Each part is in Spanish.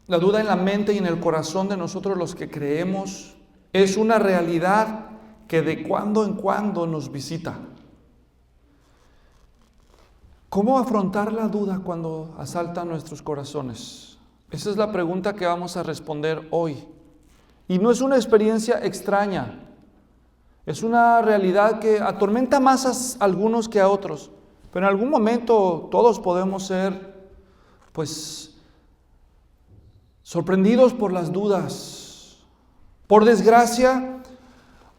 La duda en la mente y en el corazón de nosotros los que creemos es una realidad que de cuando en cuando nos visita. ¿Cómo afrontar la duda cuando asalta nuestros corazones? Esa es la pregunta que vamos a responder hoy. Y no es una experiencia extraña, es una realidad que atormenta más a algunos que a otros, pero en algún momento todos podemos ser, sorprendidos por las dudas. Por desgracia,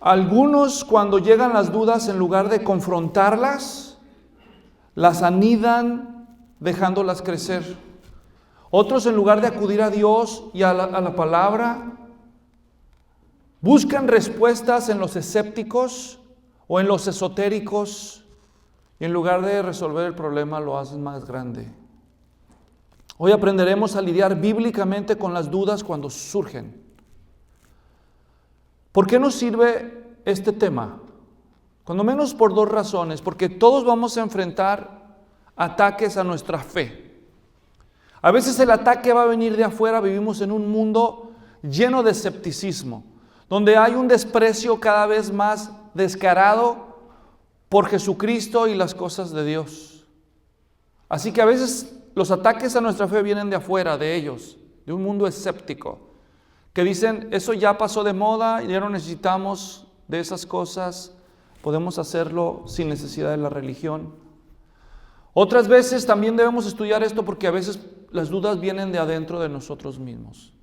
algunos cuando llegan las dudas, en lugar de confrontarlas, las anidan dejándolas crecer. Otros, en lugar de acudir a Dios y a la palabra, buscan respuestas en los escépticos o en los esotéricos, y en lugar de resolver el problema lo hacen más grande. Hoy aprenderemos a lidiar bíblicamente con las dudas cuando surgen. ¿Por qué nos sirve este tema? Cuando menos por dos razones. Porque todos vamos a enfrentar ataques a nuestra fe. A veces el ataque va a venir de afuera. Vivimos en un mundo lleno de escepticismo, donde hay un desprecio cada vez más descarado por Jesucristo y las cosas de Dios. Así que a veces los ataques a nuestra fe vienen de afuera, de ellos, de un mundo escéptico, que dicen, eso ya pasó de moda y ya no necesitamos de esas cosas, podemos hacerlo sin necesidad de la religión. Otras veces también debemos estudiar esto porque a veces las dudas vienen de adentro de nosotros mismos,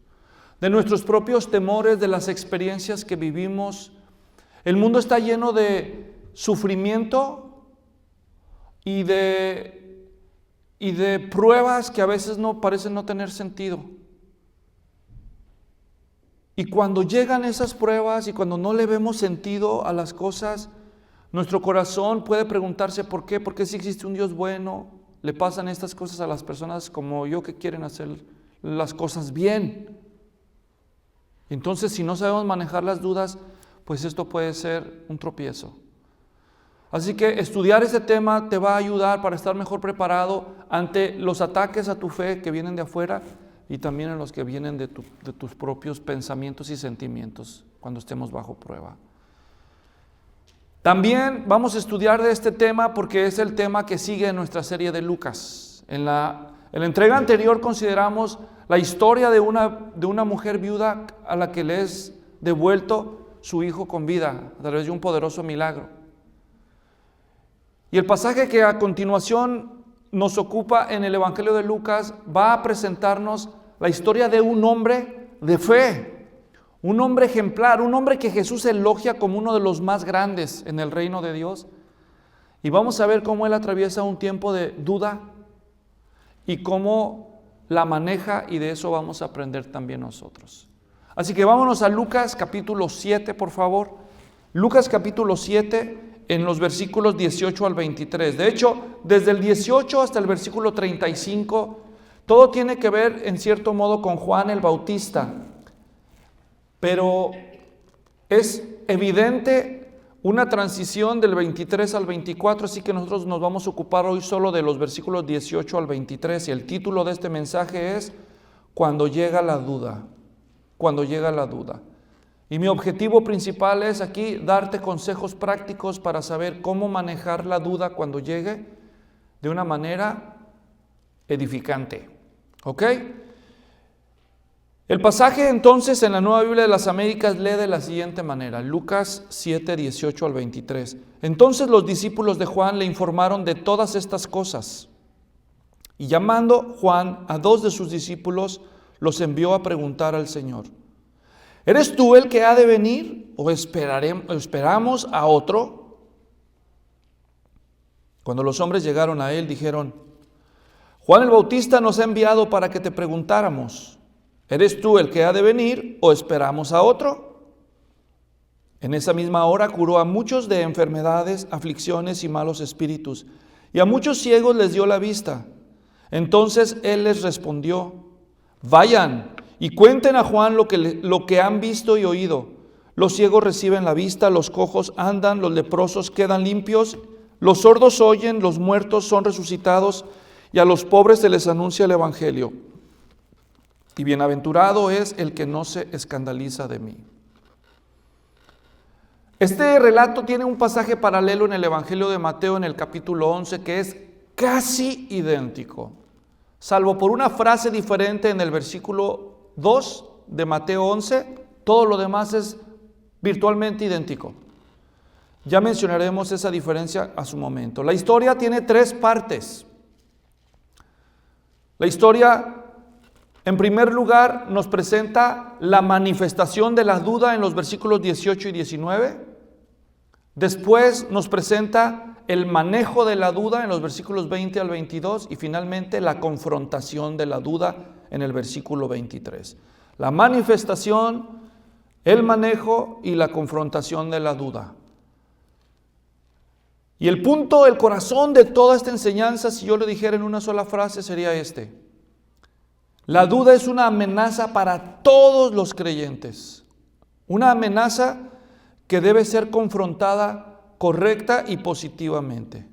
de nuestros propios temores, de las experiencias que vivimos. El mundo está lleno de sufrimiento y de pruebas que a veces no parecen no tener sentido. Y cuando llegan esas pruebas y cuando no le vemos sentido a las cosas, nuestro corazón puede preguntarse ¿por qué? ¿Por qué si existe un Dios bueno le pasan estas cosas a las personas como yo que quieren hacer las cosas bien? Entonces, si no sabemos manejar las dudas, pues esto puede ser un tropiezo. Así que estudiar ese tema te va a ayudar para estar mejor preparado ante los ataques a tu fe que vienen de afuera y también en los que vienen de tus propios pensamientos y sentimientos cuando estemos bajo prueba. También vamos a estudiar de este tema porque es el tema que sigue en nuestra serie de Lucas. En la entrega anterior consideramos la historia de una mujer viuda a la que le es devuelto su hijo con vida a través de un poderoso milagro. Y el pasaje que a continuación nos ocupa en el Evangelio de Lucas va a presentarnos la historia de un hombre de fe, un hombre ejemplar, un hombre que Jesús elogia como uno de los más grandes en el reino de Dios. Y vamos a ver cómo él atraviesa un tiempo de duda y cómo la maneja, y de eso vamos a aprender también nosotros. Así que vámonos a Lucas capítulo 7, por favor. Lucas capítulo 7, en los versículos 18 al 23. De hecho, desde el 18 hasta el versículo 35, todo tiene que ver en cierto modo con Juan el Bautista. Pero es evidente una transición del 23 al 24, así que nosotros nos vamos a ocupar hoy solo de los versículos 18 al 23. Y el título de este mensaje es Cuando llega la duda. Cuando llega la duda. Y mi objetivo principal es aquí darte consejos prácticos para saber cómo manejar la duda cuando llegue de una manera edificante. ¿Ok? El pasaje entonces en la Nueva Biblia de las Américas lee de la siguiente manera, Lucas 7, 18 al 23. Entonces los discípulos de Juan le informaron de todas estas cosas. Y llamando Juan a 2 de sus discípulos, los envió a preguntar al Señor: ¿eres tú el que ha de venir o esperamos a otro? Cuando los hombres llegaron a él, dijeron: Juan el Bautista nos ha enviado para que te preguntáramos: ¿eres tú el que ha de venir o esperamos a otro? En esa misma hora curó a muchos de enfermedades, aflicciones y malos espíritus, y a muchos ciegos les dio la vista. Entonces él les respondió: vayan y cuenten a Juan lo que han visto y oído. Los ciegos reciben la vista, los cojos andan, los leprosos quedan limpios, los sordos oyen, los muertos son resucitados, y a los pobres se les anuncia el evangelio. y bienaventurado es el que no se escandaliza de mí. Este relato tiene un pasaje paralelo en el Evangelio de Mateo en el capítulo 11 que es casi idéntico, salvo por una frase diferente en el versículo 2 de Mateo 11, todo lo demás es virtualmente idéntico. Ya mencionaremos esa diferencia a su momento. La historia tiene 3 partes. La historia, en primer lugar, nos presenta la manifestación de la duda en los versículos 18 y 19. Después nos presenta el manejo de la duda en los versículos 20 al 22 y finalmente la confrontación de la duda en el versículo 23. La manifestación, el manejo y la confrontación de la duda. Y el punto, el corazón de toda esta enseñanza, si yo lo dijera en una sola frase, sería este. La duda es una amenaza para todos los creyentes. Una amenaza que debe ser confrontada correcta y positivamente.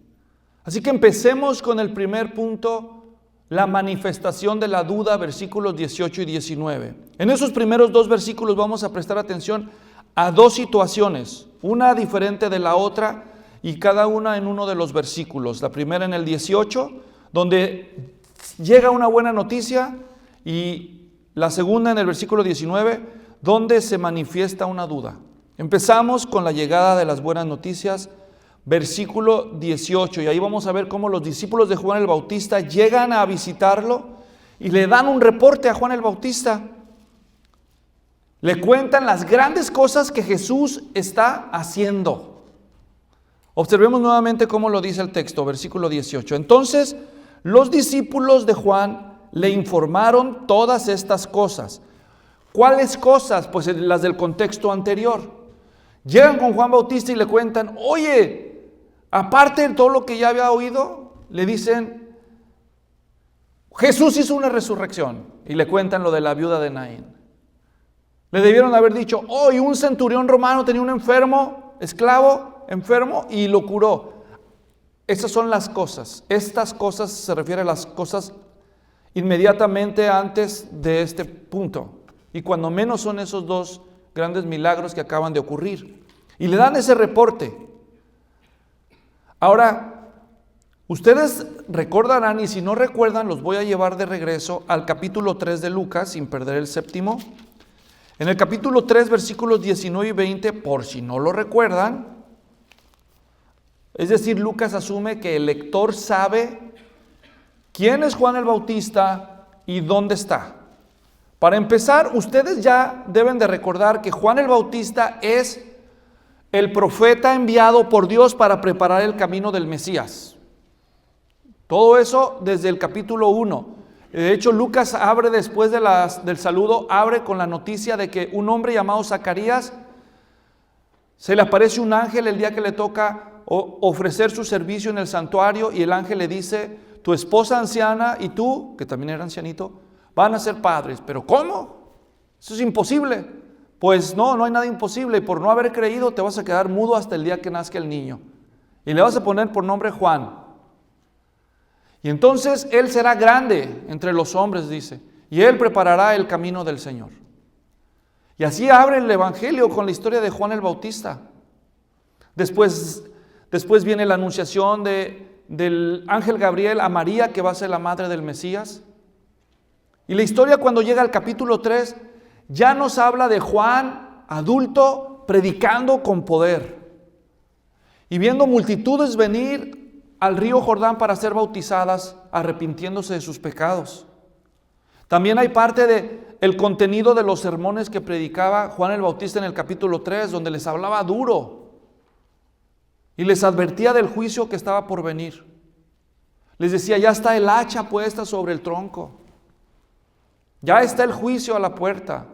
Así que empecemos con el primer punto, la manifestación de la duda, versículos 18 y 19. En esos primeros 2 versículos vamos a prestar atención a 2 situaciones, una diferente de la otra y cada una en uno de los versículos. La primera en el 18, donde llega una buena noticia, y la segunda en el versículo 19, donde se manifiesta una duda. Empezamos con la llegada de las buenas noticias, versículo 18, y ahí vamos a ver cómo los discípulos de Juan el Bautista llegan a visitarlo y le dan un reporte a Juan el Bautista. Le cuentan las grandes cosas que Jesús está haciendo. Observemos nuevamente cómo lo dice el texto, versículo 18. Entonces, los discípulos de Juan le informaron todas estas cosas. ¿Cuáles cosas? Pues las del contexto anterior. Llegan con Juan Bautista y le cuentan, oye, aparte de todo lo que ya había oído, le dicen, Jesús hizo una resurrección. Y le cuentan lo de la viuda de Naín. Le debieron haber dicho, hoy un centurión romano tenía un enfermo, esclavo, enfermo, y lo curó. Esas son las cosas. Estas cosas se refieren a las cosas inmediatamente antes de este punto. Y cuando menos son esos 2 grandes milagros que acaban de ocurrir. Y le dan ese reporte. Ahora, ustedes recordarán, y si no recuerdan, los voy a llevar de regreso al capítulo 3 de Lucas, sin perder el séptimo. En el capítulo 3, versículos 19 y 20, por si no lo recuerdan, es decir, Lucas asume que el lector sabe quién es Juan el Bautista y dónde está. Para empezar, ustedes ya deben de recordar que Juan el Bautista es el profeta enviado por Dios para preparar el camino del Mesías. Todo eso desde el capítulo 1. De hecho, Lucas abre después del saludo, abre con la noticia de que un hombre llamado Zacarías, se le aparece un ángel el día que le toca ofrecer su servicio en el santuario, y el ángel le dice, tu esposa anciana y tú, que también era ancianito, van a ser padres. ¿Pero cómo? Eso es imposible. Pues no hay nada imposible, y por no haber creído te vas a quedar mudo hasta el día que nazca el niño. Y le vas a poner por nombre Juan. Y entonces él será grande entre los hombres, dice, y él preparará el camino del Señor. Y así abre el Evangelio con la historia de Juan el Bautista. Después viene la anunciación del ángel Gabriel a María, que va a ser la madre del Mesías. Y la historia, cuando llega al capítulo 3, ya nos habla de Juan, adulto, predicando con poder. Y viendo multitudes venir al río Jordán para ser bautizadas, arrepintiéndose de sus pecados. También hay parte del contenido de los sermones que predicaba Juan el Bautista en el capítulo 3, donde les hablaba duro y les advertía del juicio que estaba por venir. Les decía, ya está el hacha puesta sobre el tronco. Ya está el juicio a la puerta.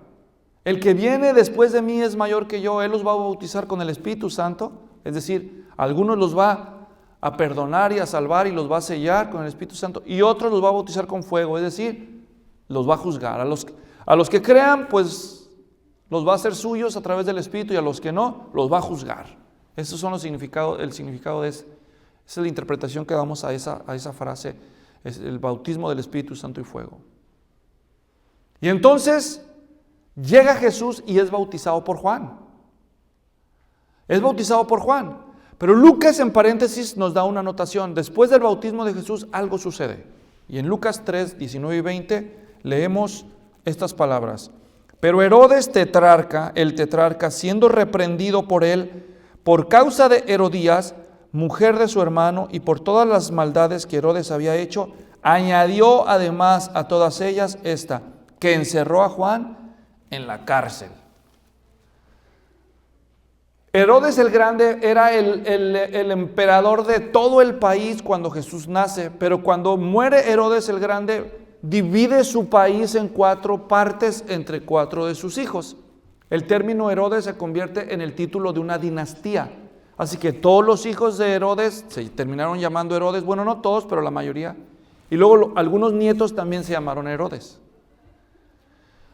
El que viene después de mí es mayor que yo. Él los va a bautizar con el Espíritu Santo. Es decir, algunos los va a perdonar y a salvar y los va a sellar con el Espíritu Santo. Y otros los va a bautizar con fuego. Es decir, los va a juzgar. A los que crean, pues los va a hacer suyos a través del Espíritu, y a los que no, los va a juzgar. Esos son el significado de esa es la interpretación que damos a esa frase, es el bautismo del Espíritu Santo y fuego. Y entonces llega Jesús y es bautizado por Juan. Es bautizado por Juan. Pero Lucas en paréntesis nos da una anotación. Después del bautismo de Jesús algo sucede. Y en Lucas 3, 19 y 20 leemos estas palabras. Pero Herodes tetrarca, el tetrarca, siendo reprendido por él por causa de Herodías, mujer de su hermano, y por todas las maldades que Herodes había hecho, añadió además a todas ellas esta, que encerró a Juan en la cárcel. Herodes el Grande era el emperador de todo el país cuando Jesús nace, pero cuando muere Herodes el Grande, divide su país en 4 partes entre 4 de sus hijos. El término Herodes se convierte en el título de una dinastía. Así que todos los hijos de Herodes se terminaron llamando Herodes, bueno, no todos, pero la mayoría. Y luego algunos nietos también se llamaron Herodes.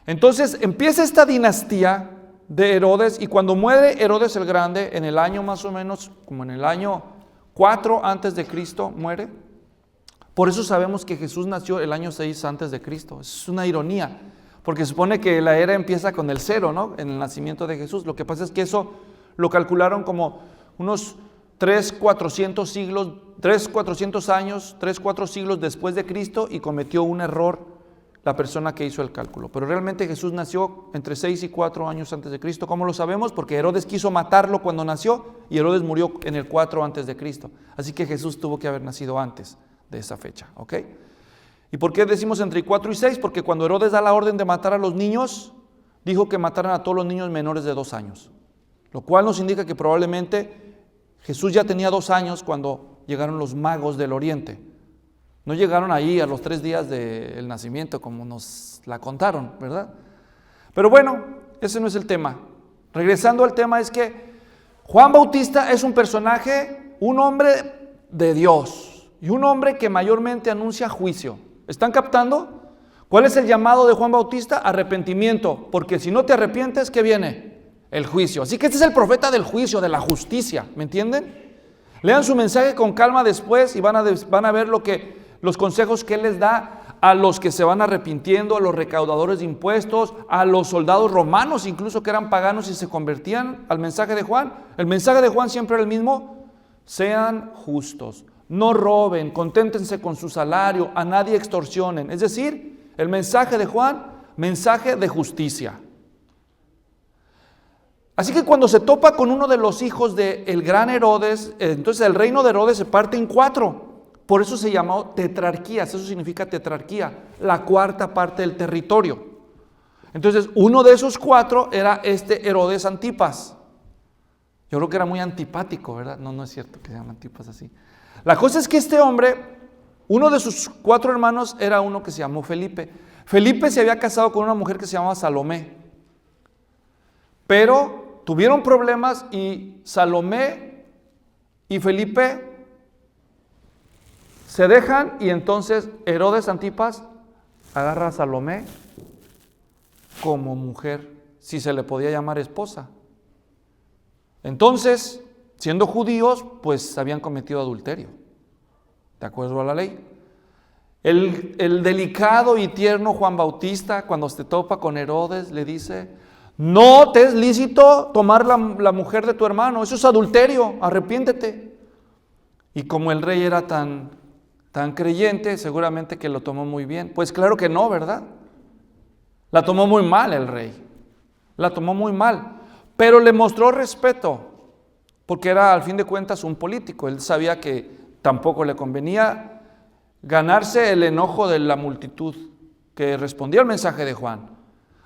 Entonces empieza esta dinastía de Herodes, y cuando muere Herodes el Grande, en el año más o menos, como en el año 4 antes de Cristo, muere. Por eso sabemos que Jesús nació el año 6 antes de Cristo. Es una ironía, porque se supone que la era empieza con el 0, ¿no? En el nacimiento de Jesús. Lo que pasa es que eso lo calcularon como unos 400 años, 4 siglos después de Cristo, y cometió un error la persona que hizo el cálculo. Pero realmente Jesús nació entre 6 y 4 años antes de Cristo. ¿Cómo lo sabemos? Porque Herodes quiso matarlo cuando nació y Herodes murió en el 4 antes de Cristo. Así que Jesús tuvo que haber nacido antes de esa fecha, ¿ok? ¿Y por qué decimos entre 4 y 6? Porque cuando Herodes da la orden de matar a los niños, dijo que mataran a todos los niños menores de 2 años. Lo cual nos indica que probablemente Jesús ya tenía 2 años cuando llegaron los magos del oriente. No llegaron ahí a los 3 días del nacimiento como nos la contaron, ¿verdad? Pero bueno, ese no es el tema. Regresando al tema, es que Juan Bautista es un personaje, un hombre de Dios y un hombre que mayormente anuncia juicio. ¿Están captando? ¿Cuál es el llamado de Juan Bautista? Arrepentimiento, porque si no te arrepientes, ¿qué viene? El juicio. Así que este es el profeta del juicio, de la justicia, ¿me entienden? Lean su mensaje con calma después y van a ver los consejos que él les da a los que se van arrepintiendo, a los recaudadores de impuestos, a los soldados romanos incluso que eran paganos y se convertían al mensaje de Juan. El mensaje de Juan siempre era el mismo: sean justos, no roben, conténtense con su salario, a nadie extorsionen. Es decir, el mensaje de Juan, mensaje de justicia. Así que cuando se topa con uno de los hijos del gran Herodes, entonces el reino de Herodes se parte en 4. Por eso se llamó tetrarquías, eso significa tetrarquía, la 4ª parte del territorio. Entonces uno de esos 4 era este Herodes Antipas. Yo creo que era muy antipático, ¿verdad? No es cierto que se llama Antipas así. La cosa es que este hombre, uno de sus 4 hermanos era uno que se llamó Felipe. Felipe se había casado con una mujer que se llamaba Salomé. Pero tuvieron problemas y Salomé y Felipe se dejan, y entonces Herodes Antipas agarra a Salomé como mujer, si se le podía llamar esposa. Entonces, siendo judíos, pues habían cometido adulterio, de acuerdo a la ley. El delicado y tierno Juan Bautista, cuando se topa con Herodes, le dice: no te es lícito tomar la mujer de tu hermano, eso es adulterio, arrepiéntete. Y como el rey era tan creyente, seguramente que lo tomó muy bien. Pues claro que no, ¿verdad? La tomó muy mal el rey, la tomó muy mal, pero le mostró respeto, porque era al fin de cuentas un político. Él sabía que tampoco le convenía ganarse el enojo de la multitud que respondía al mensaje de Juan.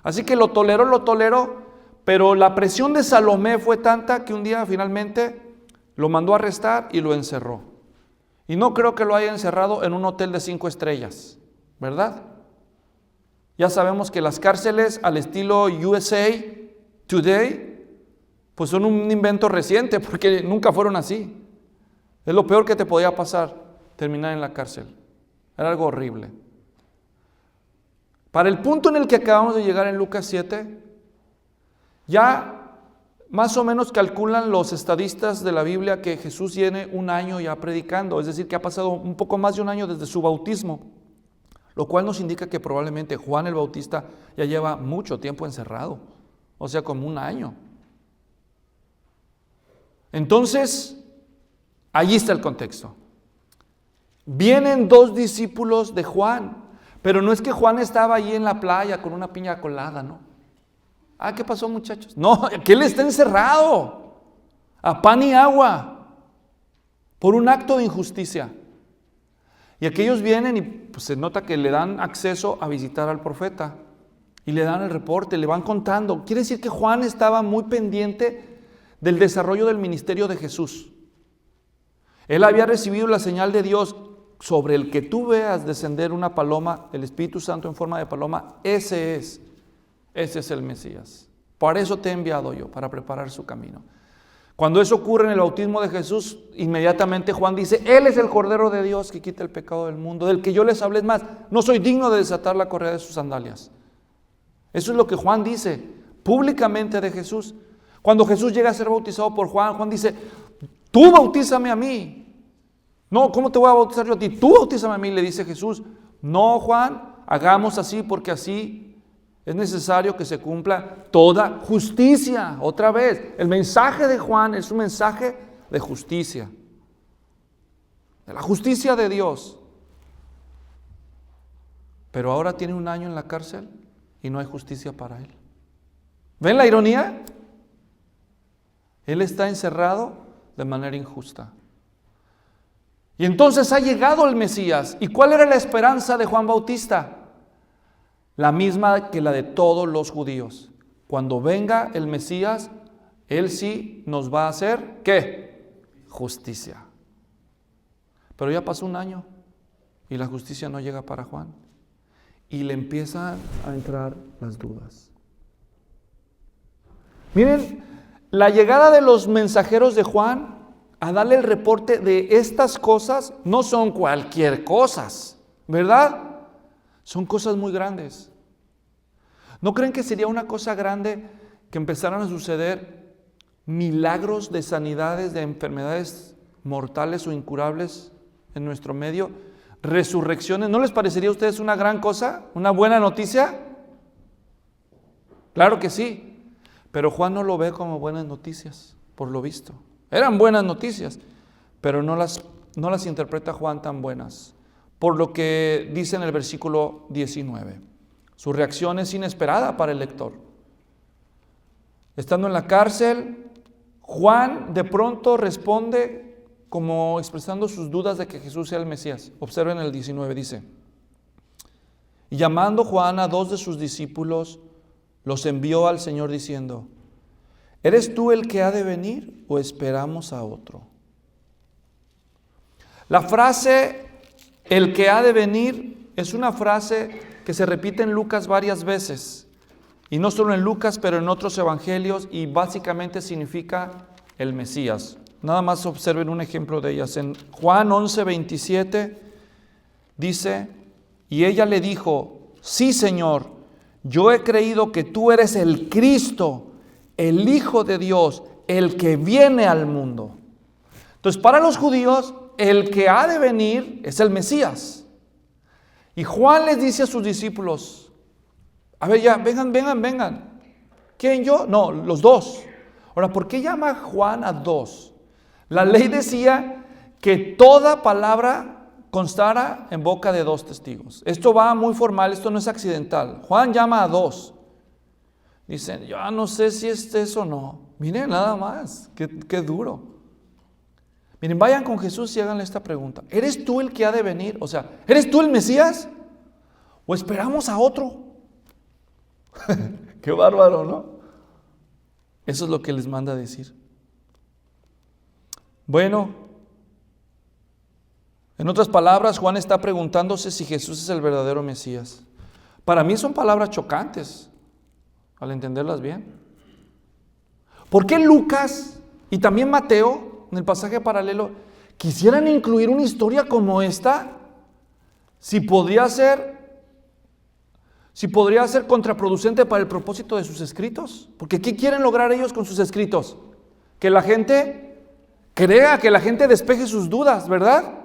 Así que lo toleró, pero la presión de Salomé fue tanta que un día finalmente lo mandó a arrestar y lo encerró. Y no creo que lo haya encerrado en un hotel de 5 estrellas, ¿verdad? Ya sabemos que las cárceles al estilo USA Today, pues son un invento reciente, porque nunca fueron así. Es lo peor que te podía pasar, terminar en la cárcel. Era algo horrible. Para el punto en el que acabamos de llegar en Lucas 7, ya más o menos calculan los estadistas de la Biblia que Jesús tiene 1 año ya predicando, es decir, que ha pasado un poco más de 1 año desde su bautismo. lo cual nos indica que probablemente Juan el Bautista ya lleva mucho tiempo encerrado, o sea, como un año. Entonces, allí está el contexto. Vienen 2 discípulos de Juan, pero no es que Juan estaba allí en la playa con una piña colada, ¿no? ¿Qué pasó, muchachos? No, que él está encerrado a pan y agua por un acto de injusticia. Y aquellos vienen y pues, se nota que le dan acceso a visitar al profeta y le dan el reporte, le van contando. Quiere decir que Juan estaba muy pendiente del desarrollo del ministerio de Jesús. Él había recibido la señal de Dios sobre el que tú veas descender una paloma, el Espíritu Santo en forma de paloma. Ese es el Mesías. Por eso te he enviado yo, para preparar su camino. Cuando eso ocurre en el bautismo de Jesús, inmediatamente Juan dice: Él es el Cordero de Dios que quita el pecado del mundo, del que yo les hablé. Más, no soy digno de desatar la correa de sus sandalias. Eso es lo que Juan dice públicamente de Jesús. Cuando Jesús llega a ser bautizado por Juan, Juan dice: tú bautízame a mí. No, ¿cómo te voy a bautizar yo a ti? Tú bautízame a mí, le dice Jesús. No, Juan, hagamos así porque así es necesario que se cumpla toda justicia. Otra vez, el mensaje de Juan es un mensaje de justicia, de la justicia de Dios. Pero ahora tiene un año en la cárcel y no hay justicia para él. ¿Ven la ironía? Él está encerrado de manera injusta. Y entonces ha llegado el Mesías. ¿Y cuál era la esperanza de Juan Bautista? La misma que la de todos los judíos. Cuando venga el Mesías, Él sí nos va a hacer, ¿qué? Justicia. Pero ya pasó un año y la justicia no llega para Juan. Y le empiezan a entrar las dudas. Miren, la llegada de los mensajeros de Juan a darle el reporte de estas cosas no son cualquier cosas, ¿verdad? Son cosas muy grandes. ¿No creen que sería una cosa grande que empezaran a suceder milagros de sanidades de enfermedades mortales o incurables en nuestro medio? Resurrecciones. ¿No les parecería a ustedes una gran cosa? ¿Una buena noticia? Claro que sí. Pero Juan no lo ve como buenas noticias, por lo visto. Eran buenas noticias, pero no las interpreta Juan tan buenas. Por lo que dice en el versículo 19. Su reacción es inesperada para el lector. Estando en la cárcel, Juan de pronto responde como expresando sus dudas de que Jesús sea el Mesías. Observen el 19, dice: y llamando Juan a 2 de sus discípulos, los envió al Señor diciendo: ¿eres tú el que ha de venir o esperamos a otro? La frase el que ha de venir es una frase que se repite en Lucas varias veces, y no solo en Lucas, pero en otros evangelios, y básicamente significa el Mesías. Nada más observen un ejemplo de ellas. En Juan 11:27 dice: y ella le dijo: sí, Señor, yo he creído que tú eres el Cristo, el Hijo de Dios, el que viene al mundo. Entonces, para los judíos, el que ha de venir es el Mesías. Y Juan les dice a sus discípulos: a ver, ya, vengan. ¿Quién, yo? No, los 2. Ahora, ¿por qué llama Juan a 2? La ley decía que toda palabra constara en boca de 2 testigos. Esto va muy formal, esto no es accidental. Juan llama a 2. Dicen: yo no sé si es eso o no. Miren, nada más, qué duro. Miren, vayan con Jesús y háganle esta pregunta: ¿eres tú el que ha de venir? O sea, ¿eres tú el Mesías? ¿O esperamos a otro? Qué bárbaro, ¿no? Eso es lo que les manda a decir. Bueno, en otras palabras, Juan está preguntándose si Jesús es el verdadero Mesías. Para mí son palabras chocantes, al entenderlas bien. ¿Por qué Lucas y también Mateo, en el pasaje paralelo, quisieran incluir una historia como esta? Si podría ser contraproducente para el propósito de sus escritos. Porque ¿qué quieren lograr ellos con sus escritos? Que la gente crea, que la gente despeje sus dudas, ¿verdad?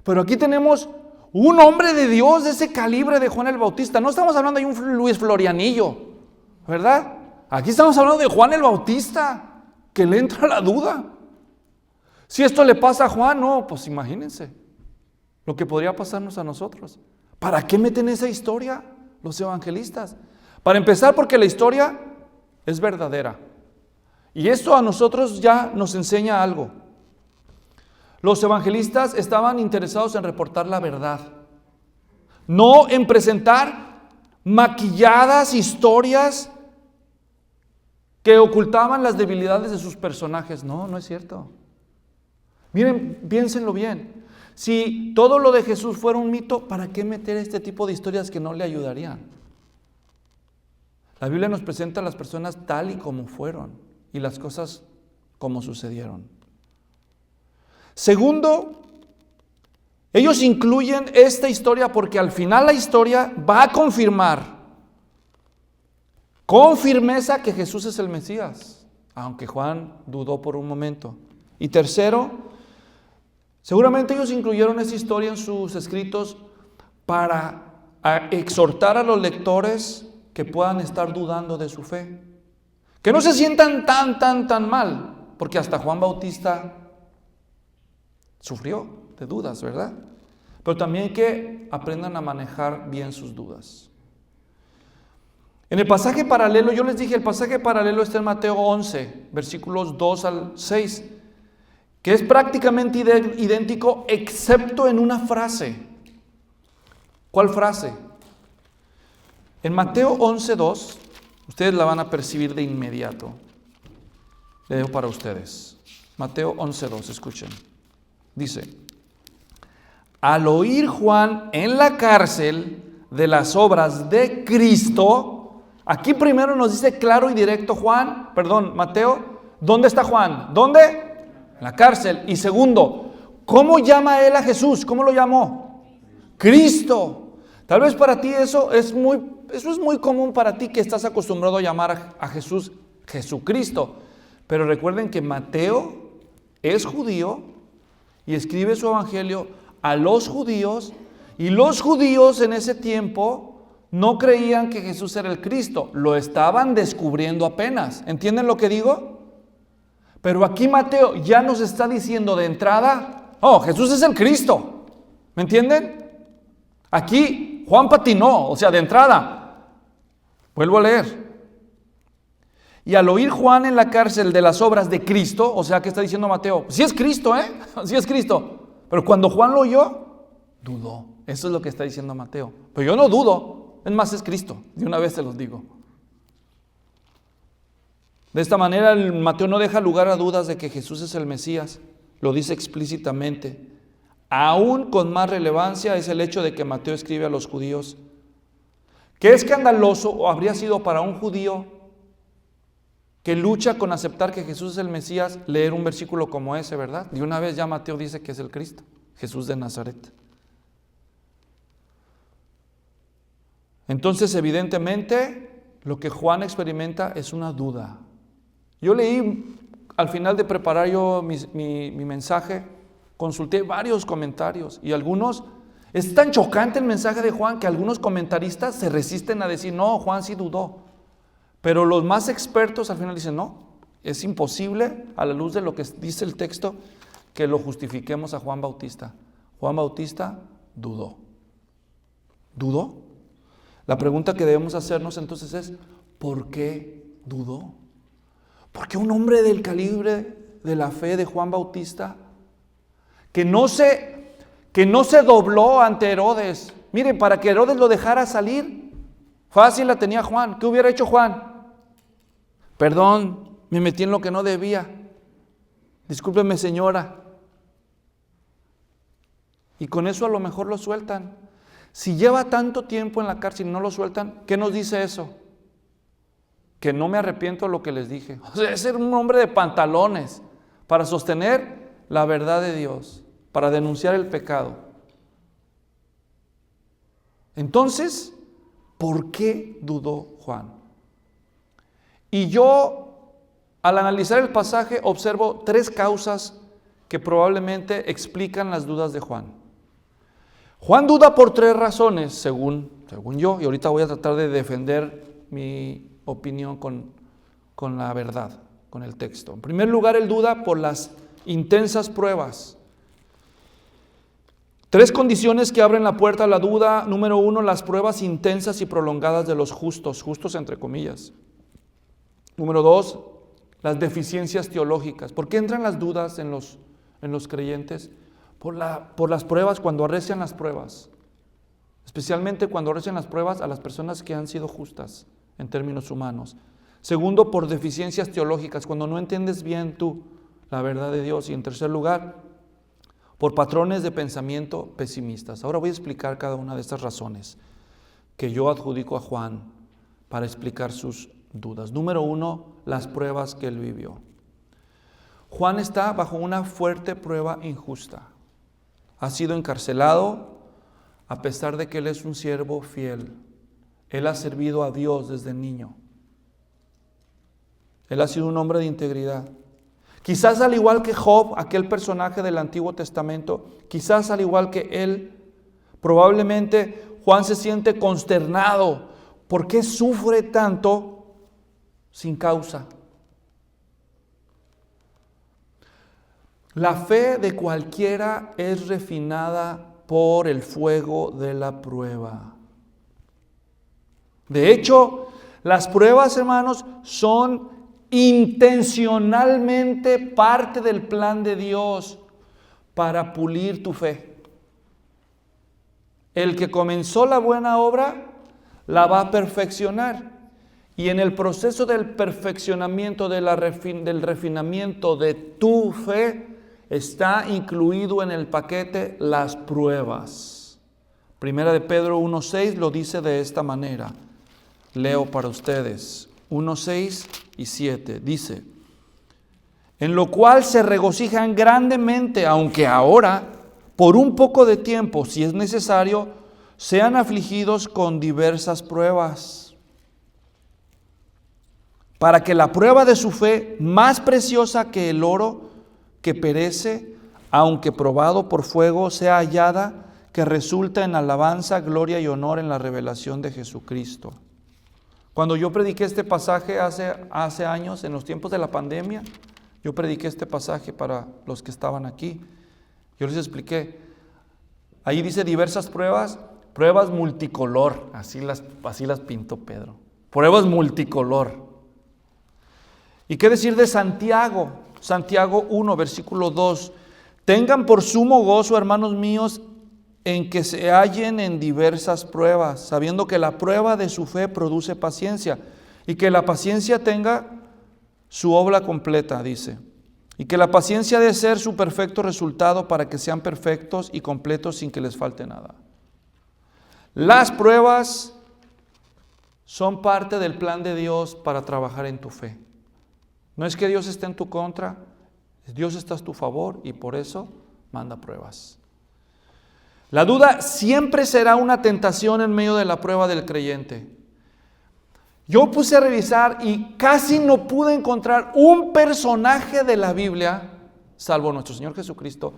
Pero aquí tenemos un hombre de Dios de ese calibre de Juan el Bautista? No estamos hablando de un Luis Florianillo, ¿verdad? Aquí estamos hablando de Juan el Bautista, que le entra la duda. Si esto le pasa a Juan, no, pues imagínense lo que podría pasarnos a nosotros. ¿Para qué meten esa historia los evangelistas? Para empezar, porque la historia es verdadera. Y esto a nosotros ya nos enseña algo. Los evangelistas estaban interesados en reportar la verdad, no en presentar maquilladas historias que ocultaban las debilidades de sus personajes. No, no es cierto. Miren, piénsenlo bien. Si todo lo de Jesús fuera un mito, ¿para qué meter este tipo de historias que no le ayudarían? La Biblia nos presenta a las personas tal y como fueron y las cosas como sucedieron. Segundo, ellos incluyen esta historia porque al final la historia va a confirmar con firmeza que Jesús es el Mesías, aunque Juan dudó por un momento. Y tercero, seguramente ellos incluyeron esa historia en sus escritos para exhortar a los lectores que puedan estar dudando de su fe. Que no se sientan tan mal, porque hasta Juan Bautista sufrió de dudas, ¿verdad? Pero también que aprendan a manejar bien sus dudas. En el pasaje paralelo, yo les dije, el pasaje paralelo está en Mateo 11, versículos 2 al 6, que es prácticamente idéntico, excepto en una frase. ¿Cuál frase? En Mateo 11:2, ustedes la van a percibir de inmediato. Le dejo para ustedes. Mateo 11:2, escuchen. Dice: al oír Juan en la cárcel de las obras de Cristo, aquí primero nos dice claro y directo Mateo, ¿dónde está Juan? ¿Dónde? En la cárcel. Y segundo, ¿cómo llama él a Jesús? ¿Cómo lo llamó? Cristo. Tal vez para ti eso es muy común para ti, que estás acostumbrado a llamar a Jesús Jesucristo. Pero recuerden que Mateo es judío y escribe su evangelio a los judíos, y los judíos en ese tiempo no creían que Jesús era el Cristo, lo estaban descubriendo apenas. ¿Entienden lo que digo? Pero aquí Mateo ya nos está diciendo de entrada, Jesús es el Cristo. ¿Me entienden? Aquí Juan patinó, de entrada. Vuelvo a leer. Y al oír Juan en la cárcel de las obras de Cristo, ¿qué está diciendo Mateo? Sí es Cristo, sí es Cristo. Pero cuando Juan lo oyó, dudó. Eso es lo que está diciendo Mateo. Pero yo no dudo, es más, es Cristo. De una vez se los digo. De esta manera, Mateo no deja lugar a dudas de que Jesús es el Mesías. Lo dice explícitamente. Aún con más relevancia es el hecho de que Mateo escribe a los judíos. Qué escandaloso habría sido para un judío que lucha con aceptar que Jesús es el Mesías, leer un versículo como ese, ¿verdad? De una vez ya Mateo dice que es el Cristo, Jesús de Nazaret. Entonces, evidentemente, lo que Juan experimenta es una duda. Yo leí, al final de preparar yo mi mensaje, consulté varios comentarios y algunos, es tan chocante el mensaje de Juan que algunos comentaristas se resisten a decir, no, Juan sí dudó. Pero los más expertos al final dicen, no, es imposible a la luz de lo que dice el texto que lo justifiquemos a Juan Bautista. Juan Bautista dudó. ¿Dudó? La pregunta que debemos hacernos entonces es, ¿por qué dudó? ¿Por qué un hombre del calibre de la fe de Juan Bautista, que no se dobló ante Herodes? Miren, para que Herodes lo dejara salir, fácil la tenía Juan. ¿Qué hubiera hecho Juan? Perdón, me metí en lo que no debía. Discúlpeme, señora. Y con eso a lo mejor lo sueltan. Si lleva tanto tiempo en la cárcel y no lo sueltan, ¿qué nos dice eso? Que no me arrepiento de lo que les dije. Es ser un hombre de pantalones para sostener la verdad de Dios, para denunciar el pecado. Entonces, ¿por qué dudó Juan? Y yo, al analizar el pasaje, observo 3 causas que probablemente explican las dudas de Juan. Juan duda por 3 razones, según yo, y ahorita voy a tratar de defender mi opinión con la verdad, con el texto. En primer lugar, él duda por las intensas pruebas. 3 condiciones que abren la puerta a la duda. Número 1, las pruebas intensas y prolongadas de los justos entre comillas. Número 2, las deficiencias teológicas. ¿Por qué entran las dudas en los creyentes? Por las pruebas, cuando arrecian las pruebas. Especialmente cuando arrecian las pruebas a las personas que han sido justas en términos humanos. Segundo, por deficiencias teológicas, cuando no entiendes bien tú la verdad de Dios. Y en tercer lugar, por patrones de pensamiento pesimistas. Ahora voy a explicar cada una de estas razones que yo adjudico a Juan para explicar sus dudas. Número 1, las pruebas que él vivió. Juan está bajo una fuerte prueba injusta. Ha sido encarcelado a pesar de que él es un siervo fiel. Él ha servido a Dios desde niño. Él ha sido un hombre de integridad. Quizás al igual que Job, aquel personaje del Antiguo Testamento, quizás al igual que él, probablemente Juan se siente consternado. ¿Por qué sufre tanto sin causa? La fe de cualquiera es refinada por el fuego de la prueba. De hecho, las pruebas, hermanos, son intencionalmente parte del plan de Dios para pulir tu fe. El que comenzó la buena obra la va a perfeccionar. Y en el proceso del perfeccionamiento, del refinamiento de tu fe, está incluido en el paquete las pruebas. Primera de Pedro 1:6 lo dice de esta manera. Leo para ustedes. 1:6 y 7. Dice: en lo cual se regocijan grandemente, aunque ahora, por un poco de tiempo, si es necesario, sean afligidos con diversas pruebas, para que la prueba de su fe, más preciosa que el oro, que perece, aunque probado por fuego, sea hallada, que resulta en alabanza, gloria y honor en la revelación de Jesucristo. Cuando yo prediqué este pasaje hace años, en los tiempos de la pandemia, yo prediqué este pasaje para los que estaban aquí. Yo les expliqué, ahí dice diversas pruebas multicolor, así las pintó Pedro, pruebas multicolor. ¿Y qué decir de Santiago? Santiago 1, versículo 2. Tengan por sumo gozo, hermanos míos, en que se hallen en diversas pruebas, sabiendo que la prueba de su fe produce paciencia, y que la paciencia tenga su obra completa, dice. Y que la paciencia debe ser su perfecto resultado para que sean perfectos y completos sin que les falte nada. Las pruebas son parte del plan de Dios para trabajar en tu fe. No es que Dios esté en tu contra, Dios está a tu favor y por eso manda pruebas. La duda siempre será una tentación en medio de la prueba del creyente. Yo puse a revisar y casi no pude encontrar un personaje de la Biblia, salvo nuestro Señor Jesucristo,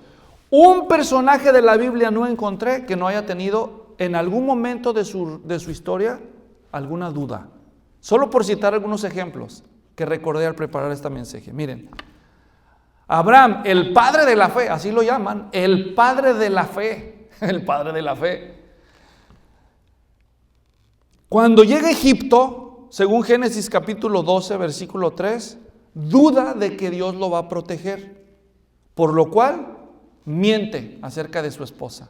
un personaje de la Biblia no encontré que no haya tenido en algún momento de su historia alguna duda. Solo por citar algunos ejemplos que recordé al preparar esta mensaje. Miren, Abraham, el padre de la fe, así lo llaman, el padre de la fe, el padre de la fe. Cuando llega a Egipto, según Génesis capítulo 12, versículo 3, duda de que Dios lo va a proteger, por lo cual miente acerca de su esposa.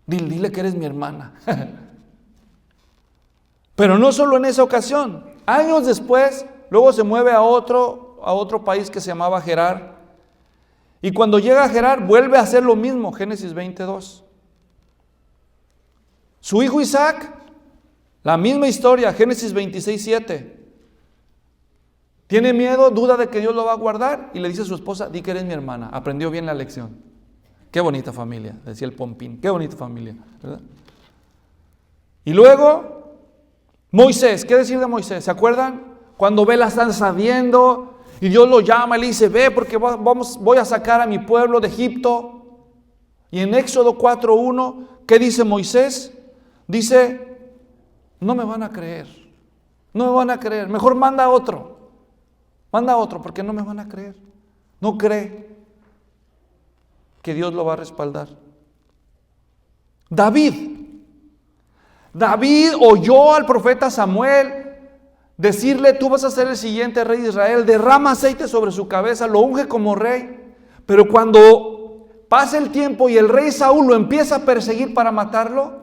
Dile que eres mi hermana. Pero no solo en esa ocasión, años después, luego se mueve a otro país que se llamaba Gerar. Y cuando llega a Gerar, vuelve a hacer lo mismo, Génesis 22. Su hijo Isaac, la misma historia, Génesis 26:7. Tiene miedo, duda de que Dios lo va a guardar y le dice a su esposa, di que eres mi hermana. Aprendió bien la lección. Qué bonita familia, decía el Pompín, qué bonita familia, ¿verdad? Y luego, Moisés, ¿qué decir de Moisés? ¿Se acuerdan? Cuando ve la están viendo y Dios lo llama y le dice, ve porque voy a sacar a mi pueblo de Egipto. Y en Éxodo 4:1, ¿qué dice Moisés? Dice, no me van a creer, no me van a creer, mejor manda otro porque no me van a creer. No cree que Dios lo va a respaldar. David oyó al profeta Samuel decirle, tú vas a ser el siguiente rey de Israel, derrama aceite sobre su cabeza, lo unge como rey. Pero cuando pasa el tiempo y el rey Saúl lo empieza a perseguir para matarlo,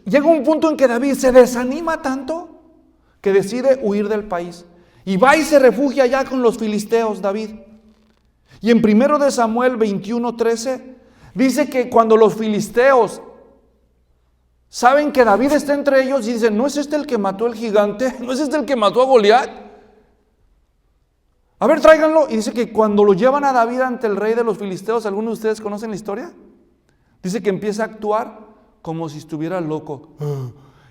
llega un punto en que David se desanima tanto que decide huir del país. Y va y se refugia allá con los filisteos, David. Y en 1 de Samuel 21:13 dice que cuando los filisteos saben que David está entre ellos y dicen, ¿no es este el que mató al gigante? ¿No es este el que mató a Goliat? A ver, tráiganlo. Y dice que cuando lo llevan a David ante el rey de los filisteos, ¿alguno de ustedes conocen la historia? Dice que empieza a actuar como si estuviera loco.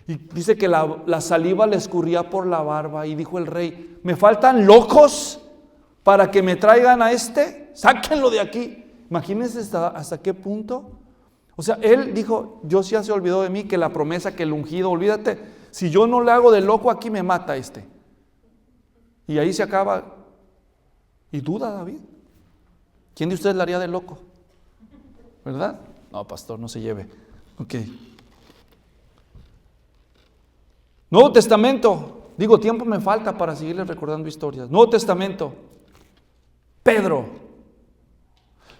Y dice que la saliva le escurría por la barba. Y dijo el rey, ¿me faltan locos para que me traigan a este? Sáquenlo de aquí. Imagínense hasta qué punto. O sea, él dijo, Dios ya se olvidó de mí, que la promesa, que el ungido, olvídate, si yo no le hago de loco aquí me mata este. Y ahí se acaba. Y duda David. ¿Quién de ustedes le haría de loco? ¿Verdad? No, pastor, no se lleve. Ok. Nuevo Testamento. Digo, tiempo me falta para seguirles recordando historias. Nuevo Testamento. Pedro.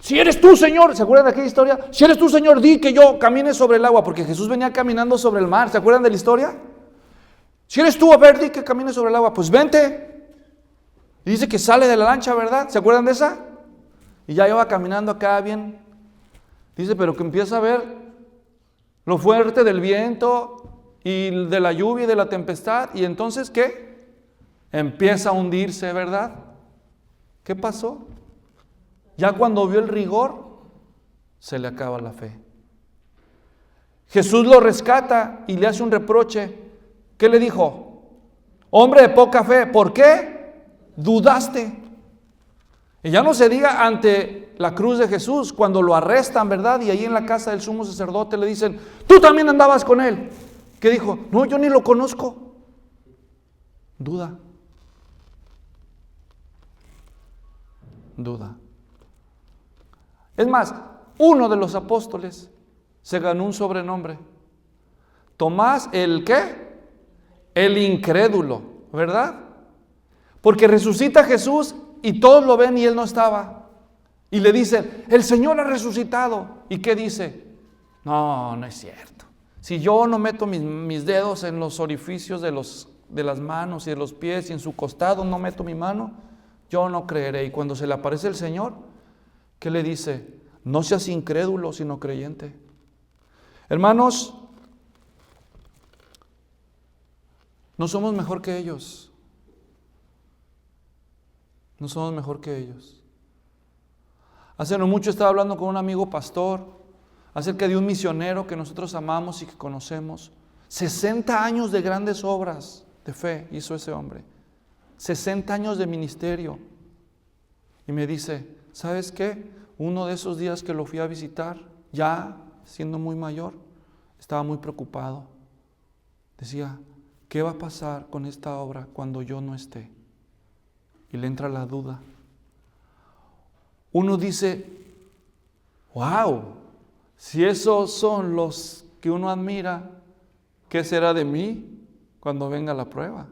Si eres tú, Señor, ¿se acuerdan de aquella historia? Si eres tú, Señor, di que yo camine sobre el agua, porque Jesús venía caminando sobre el mar. ¿Se acuerdan de la historia? Si eres tú, a ver, di que camine sobre el agua. Pues vente. Y dice que sale de la lancha, ¿verdad? ¿Se acuerdan de esa? Y ya iba caminando acá bien. Dice, pero que empieza a ver lo fuerte del viento y de la lluvia y de la tempestad. Y entonces, ¿qué? Empieza a hundirse, ¿verdad? ¿Qué pasó? Ya cuando vio el rigor, se le acaba la fe. Jesús lo rescata y le hace un reproche. ¿Qué le dijo? Hombre de poca fe, ¿por qué dudaste? Y ya no se diga ante la cruz de Jesús, cuando lo arrestan, ¿verdad? Y ahí en la casa del sumo sacerdote le dicen, tú también andabas con él. ¿Qué dijo? No, yo ni lo conozco. Duda. Es más, uno de los apóstoles se ganó un sobrenombre. Tomás, ¿el qué? El incrédulo, ¿verdad? Porque resucita Jesús y todos lo ven y él no estaba. Y le dicen, el Señor ha resucitado. ¿Y qué dice? No, no es cierto. Si yo no meto mis dedos en los orificios de las manos y de los pies y en su costado no meto mi mano, yo no creeré. Y cuando se le aparece el Señor, ¿qué le dice? No seas incrédulo, sino creyente. Hermanos, no somos mejor que ellos. No somos mejor que ellos. Hace no mucho estaba hablando con un amigo pastor acerca de un misionero que nosotros amamos y que conocemos. 60 años de grandes obras de fe hizo ese hombre. 60 años de ministerio. Y me dice, ¿sabes qué? Uno de esos días que lo fui a visitar, ya siendo muy mayor, estaba muy preocupado. Decía, ¿qué va a pasar con esta obra cuando yo no esté? Y le entra la duda. Uno dice, wow, si esos son los que uno admira, ¿qué será de mí cuando venga la prueba?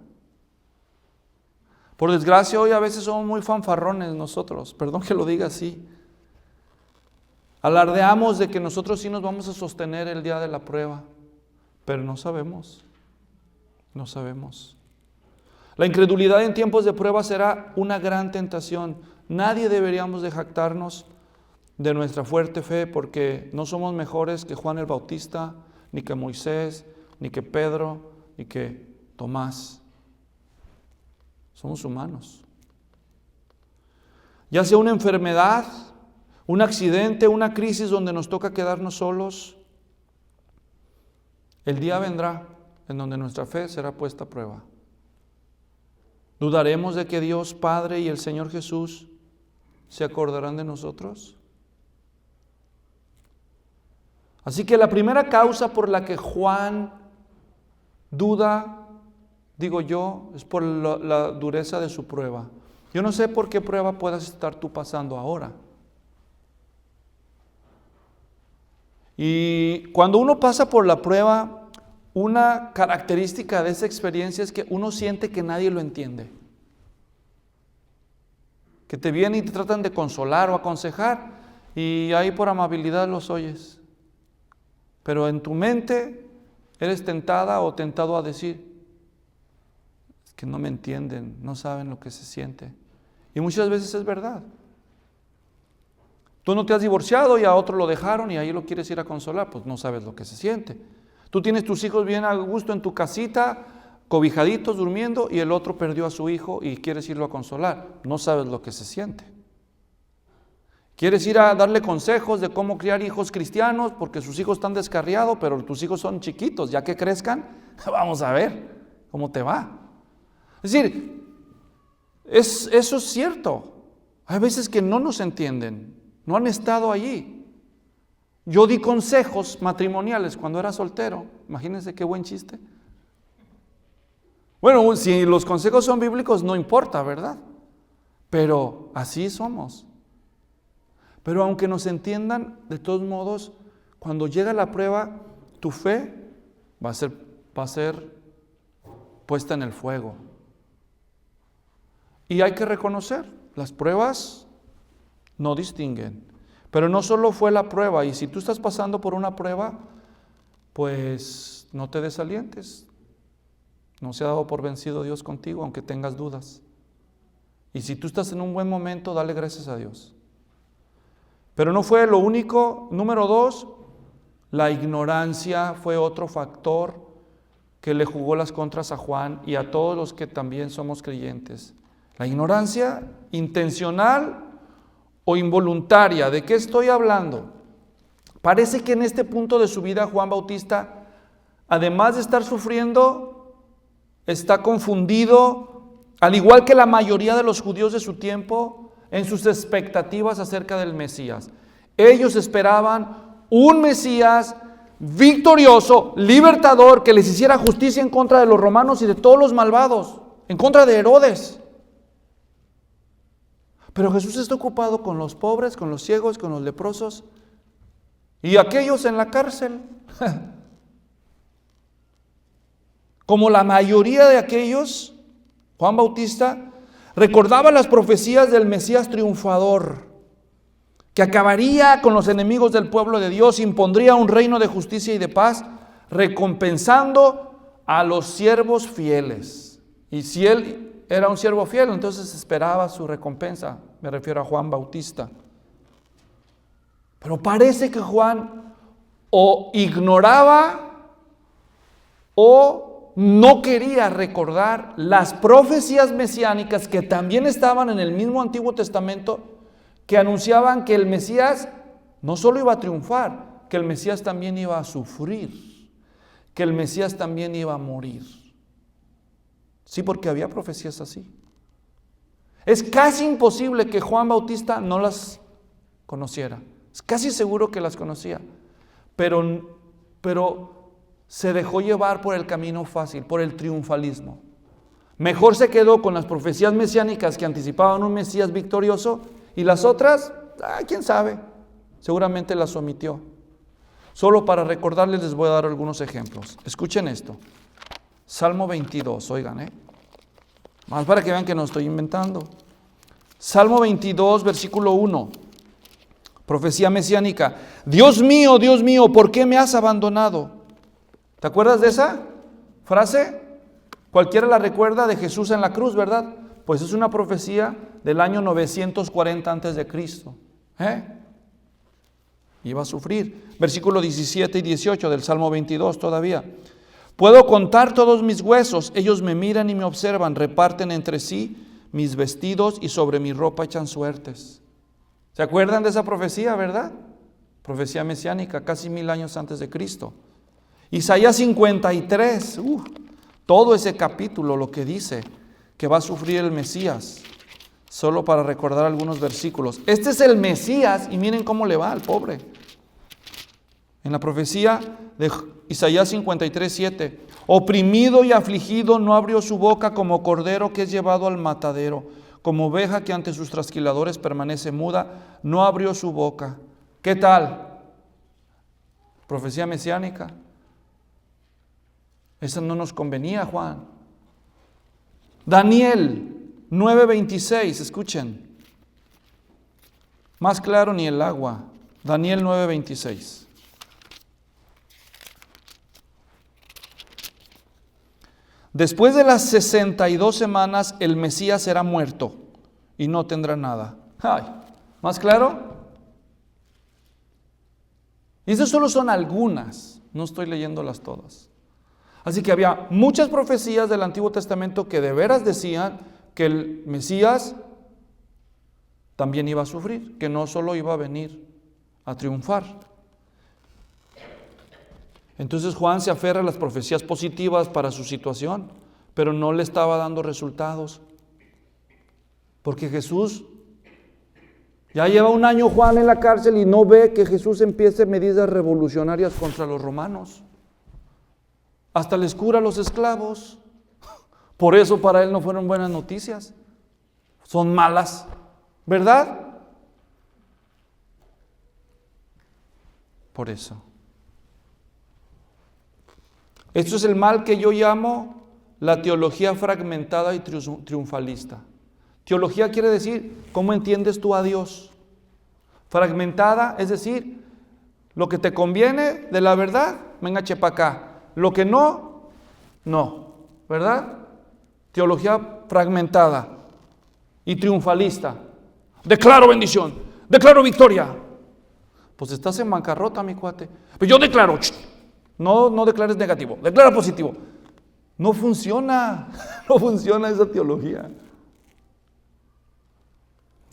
Por desgracia, hoy a veces somos muy fanfarrones nosotros, perdón que lo diga así. Alardeamos de que nosotros sí nos vamos a sostener el día de la prueba, pero no sabemos. La incredulidad en tiempos de prueba será una gran tentación. Nadie deberíamos de jactarnos de nuestra fuerte fe, porque no somos mejores que Juan el Bautista, ni que Moisés, ni que Pedro, ni que Tomás. Somos humanos. Ya sea una enfermedad, un accidente, una crisis donde nos toca quedarnos solos, el día vendrá en donde nuestra fe será puesta a prueba. ¿Dudaremos de que Dios Padre y el Señor Jesús se acordarán de nosotros? Así que la primera causa por la que Juan duda, digo yo, es por la dureza de su prueba. Yo no sé por qué prueba puedas estar tú pasando ahora. Y cuando uno pasa por la prueba, una característica de esa experiencia es que uno siente que nadie lo entiende. Que te vienen y te tratan de consolar o aconsejar y ahí por amabilidad los oyes. Pero en tu mente eres tentada o tentado a decir, es que no me entienden, no saben lo que se siente. Y muchas veces es verdad. Tú no te has divorciado y a otro lo dejaron y ahí lo quieres ir a consolar, pues no sabes lo que se siente. Tú tienes tus hijos bien a gusto en tu casita, cobijaditos, durmiendo, y el otro perdió a su hijo y quieres irlo a consolar. No sabes lo que se siente. Quieres ir a darle consejos de cómo criar hijos cristianos porque sus hijos están descarriados, pero tus hijos son chiquitos, ya que crezcan, vamos a ver cómo te va. Es decir, eso es cierto. Hay veces que no nos entienden, no han estado allí. Yo di consejos matrimoniales cuando era soltero. Imagínense qué buen chiste. Bueno, si los consejos son bíblicos no importa, ¿verdad? Pero así somos. Pero aunque nos entiendan, de todos modos, cuando llega la prueba, tu fe va a ser puesta en el fuego. Y hay que reconocer, las pruebas no distinguen. Pero no solo fue la prueba, y si tú estás pasando por una prueba, pues no te desalientes. No se ha dado por vencido Dios contigo, aunque tengas dudas. Y si tú estás en un buen momento, dale gracias a Dios. Pero no fue lo único. Número 2, la ignorancia fue otro factor que le jugó las contras a Juan y a todos los que también somos creyentes. La ignorancia intencional o involuntaria. ¿De qué estoy hablando? Parece que en este punto de su vida Juan Bautista, además de estar sufriendo, está confundido, al igual que la mayoría de los judíos de su tiempo, en sus expectativas acerca del Mesías. Ellos esperaban un Mesías victorioso, libertador, que les hiciera justicia en contra de los romanos y de todos los malvados, en contra de Herodes. Pero Jesús está ocupado con los pobres, con los ciegos, con los leprosos y aquellos en la cárcel. Como la mayoría de aquellos, Juan Bautista recordaba las profecías del Mesías triunfador, que acabaría con los enemigos del pueblo de Dios, impondría un reino de justicia y de paz, recompensando a los siervos fieles. Y si él era un siervo fiel, entonces esperaba su recompensa. Me refiero a Juan Bautista. Pero parece que Juan o ignoraba o no quería recordar las profecías mesiánicas que también estaban en el mismo Antiguo Testamento, que anunciaban que el Mesías no solo iba a triunfar, que el Mesías también iba a sufrir, que el Mesías también iba a morir. Sí, porque había profecías así. Es casi imposible que Juan Bautista no las conociera. Es casi seguro que las conocía, pero se dejó llevar por el camino fácil, por el triunfalismo. Mejor se quedó con las profecías mesiánicas que anticipaban un Mesías victorioso y las otras, quién sabe, seguramente las omitió. Solo para recordarles les voy a dar algunos ejemplos. Escuchen esto. Salmo 22, oigan, más para que vean que no estoy inventando. Salmo 22, versículo 1. Profecía mesiánica. Dios mío, ¿por qué me has abandonado? ¿Te acuerdas de esa frase? Cualquiera la recuerda, de Jesús en la cruz, ¿verdad? Pues es una profecía del año 940 antes de Cristo. Iba a sufrir. Versículo 17 y 18 del Salmo 22 todavía. Puedo contar todos mis huesos, ellos me miran y me observan, reparten entre sí mis vestidos y sobre mi ropa echan suertes. ¿Se acuerdan de esa profecía, verdad? Profecía mesiánica, casi 1000 años antes de Cristo. Isaías 53, todo ese capítulo lo que dice que va a sufrir el Mesías, solo para recordar algunos versículos. Este es el Mesías y miren cómo le va al pobre. En la profecía de Isaías 53:7, oprimido y afligido no abrió su boca, como cordero que es llevado al matadero, como oveja que ante sus trasquiladores permanece muda, no abrió su boca. ¿Qué tal? Profecía mesiánica. Esa no nos convenía, Juan. Daniel 9:26, escuchen. Más claro ni el agua. Daniel 9:26. Después de las 62 semanas, el Mesías será muerto y no tendrá nada. Ay, ¿más claro? Y esas solo son algunas, no estoy leyéndolas todas. Así que había muchas profecías del Antiguo Testamento que de veras decían que el Mesías también iba a sufrir, que no solo iba a venir a triunfar. Entonces Juan se aferra a las profecías positivas para su situación, pero no le estaba dando resultados. Porque Jesús, ya lleva un año Juan en la cárcel y no ve que Jesús empiece medidas revolucionarias contra los romanos. Hasta les cura a los esclavos. Por eso para él no fueron buenas noticias. Son malas, ¿verdad? Por eso. Esto es el mal que yo llamo la teología fragmentada y triunfalista. Teología quiere decir, ¿cómo entiendes tú a Dios? Fragmentada, es decir, lo que te conviene de la verdad, venga chepa acá. Lo que no, no, ¿verdad? Teología fragmentada y triunfalista. Declaro bendición, declaro victoria. Pues estás en bancarrota, mi cuate. Pero yo declaro, no declares negativo, declara positivo. No funciona, no funciona esa teología.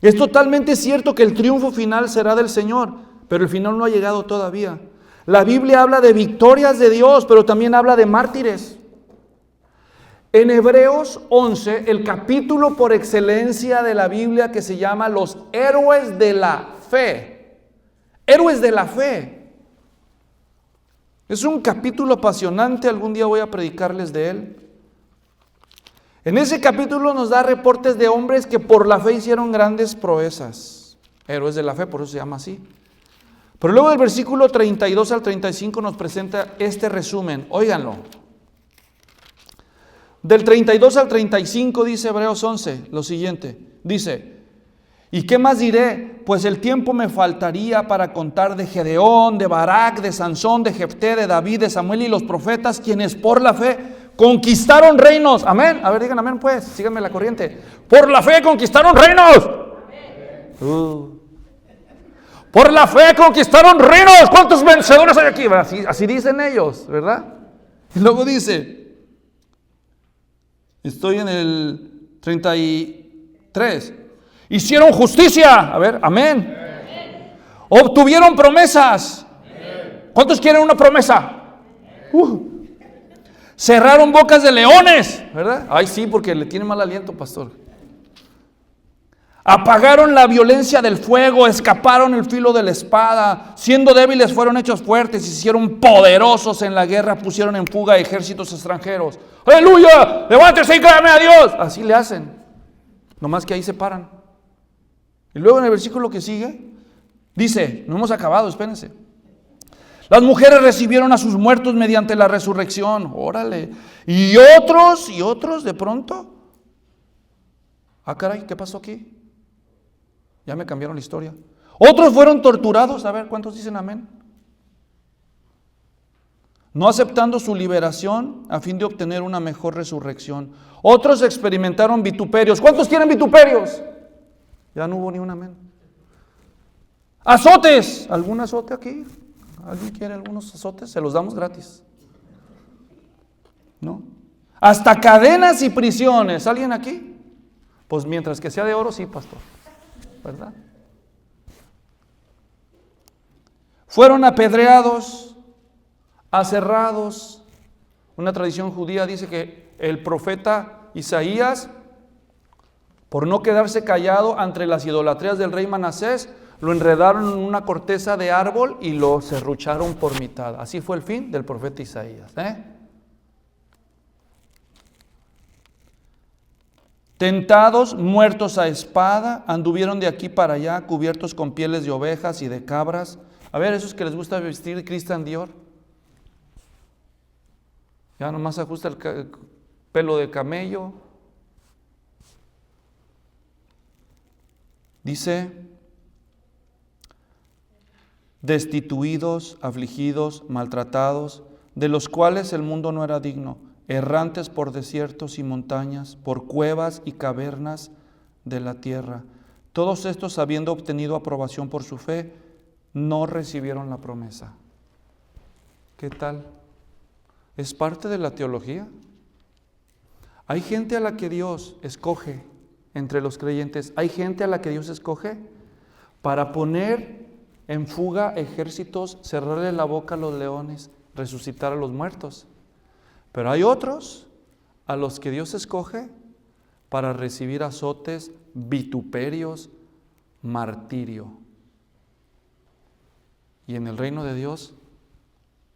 Es totalmente cierto que el triunfo final será del Señor, pero el final no ha llegado todavía. La Biblia habla de victorias de Dios, pero también habla de mártires. En Hebreos 11, el capítulo por excelencia de la Biblia que se llama los héroes de la fe. Héroes de la fe. Es un capítulo apasionante, algún día voy a predicarles de él. En ese capítulo nos da reportes de hombres que por la fe hicieron grandes proezas. Héroes de la fe, por eso se llama así. Pero luego del versículo 32 al 35 nos presenta este resumen. Óiganlo. Del 32 al 35 dice Hebreos 11 lo siguiente. Dice, ¿y qué más diré? Pues el tiempo me faltaría para contar de Gedeón, de Barak, de Sansón, de Jefté, de David, de Samuel y los profetas, quienes por la fe conquistaron reinos. Amén. A ver, digan amén pues, síganme la corriente. Por la fe conquistaron reinos. Por la fe conquistaron reinos. ¿Cuántos vencedores hay aquí? Así dicen ellos, ¿verdad? Y luego dice, estoy en el 33. Hicieron justicia. A ver, amén. Obtuvieron promesas. ¿Cuántos quieren una promesa? Cerraron bocas de leones, ¿verdad? Ay, sí, porque le tiene mal aliento, pastor. Apagaron la violencia del fuego, escaparon el filo de la espada, siendo débiles fueron hechos fuertes, se hicieron poderosos en la guerra, pusieron en fuga ejércitos extranjeros. ¡Aleluya! ¡Levántese y clame a Dios! Así le hacen, nomás que ahí se paran. Y luego en el versículo que sigue, dice, no hemos acabado, espérense. Las mujeres recibieron a sus muertos mediante la resurrección. Órale. Y otros de pronto. Ah, caray, ¿qué pasó aquí? Ya me cambiaron la historia. Otros fueron torturados. A ver, ¿cuántos dicen amén? No aceptando su liberación a fin de obtener una mejor resurrección. Otros experimentaron vituperios. ¿Cuántos quieren vituperios? Ya no hubo ni un amén. Azotes. ¿Algún azote aquí? ¿Alguien quiere algunos azotes? Se los damos gratis. ¿No? Hasta cadenas y prisiones. ¿Alguien aquí? Pues mientras que sea de oro, sí, pastor. ¿Verdad? Fueron apedreados, aserrados. Una tradición judía dice que el profeta Isaías, por no quedarse callado ante las idolatrías del rey Manasés, lo enredaron en una corteza de árbol y lo serrucharon por mitad. Así fue el fin del profeta Isaías. Tentados, muertos a espada, anduvieron de aquí para allá, cubiertos con pieles de ovejas y de cabras. A ver, esos que les gusta vestir Christian Dior. Ya nomás ajusta el pelo de camello. Dice, destituidos, afligidos, maltratados, de los cuales el mundo no era digno, errantes por desiertos y montañas, por cuevas y cavernas de la tierra. Todos estos, habiendo obtenido aprobación por su fe, no recibieron la promesa. ¿Qué tal? ¿Es parte de la teología? Hay gente a la que Dios escoge entre los creyentes. Hay gente a la que Dios escoge para poner en fuga ejércitos, cerrarle la boca a los leones, resucitar a los muertos. Pero hay otros a los que Dios escoge para recibir azotes, vituperios, martirio. Y en el reino de Dios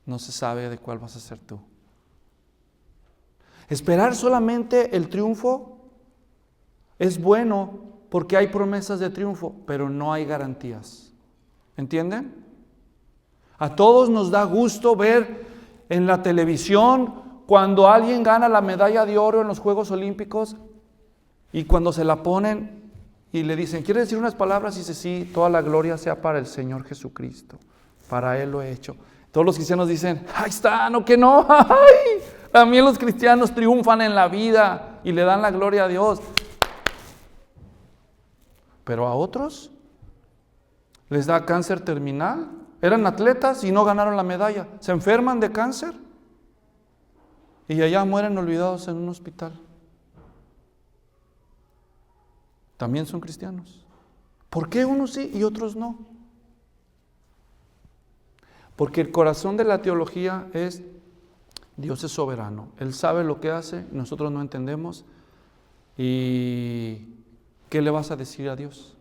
no se sabe de cuál vas a ser tú. Esperar solamente el triunfo es bueno porque hay promesas de triunfo, pero no hay garantías. ¿Entienden? A todos nos da gusto ver en la televisión cuando alguien gana la medalla de oro en los Juegos Olímpicos y cuando se la ponen y le dicen, ¿quiere decir unas palabras? Y dice, sí, toda la gloria sea para el Señor Jesucristo. Para Él lo he hecho. Todos los cristianos dicen, ahí está, no que no. ¡Ay! También los cristianos triunfan en la vida y le dan la gloria a Dios. Pero a otros les da cáncer terminal. Eran atletas y no ganaron la medalla. Se enferman de cáncer y allá mueren olvidados en un hospital. También son cristianos. ¿Por qué unos sí y otros no? Porque el corazón de la teología es, Dios es soberano. Él sabe lo que hace, nosotros no entendemos. ¿Y qué le vas a decir a Dios?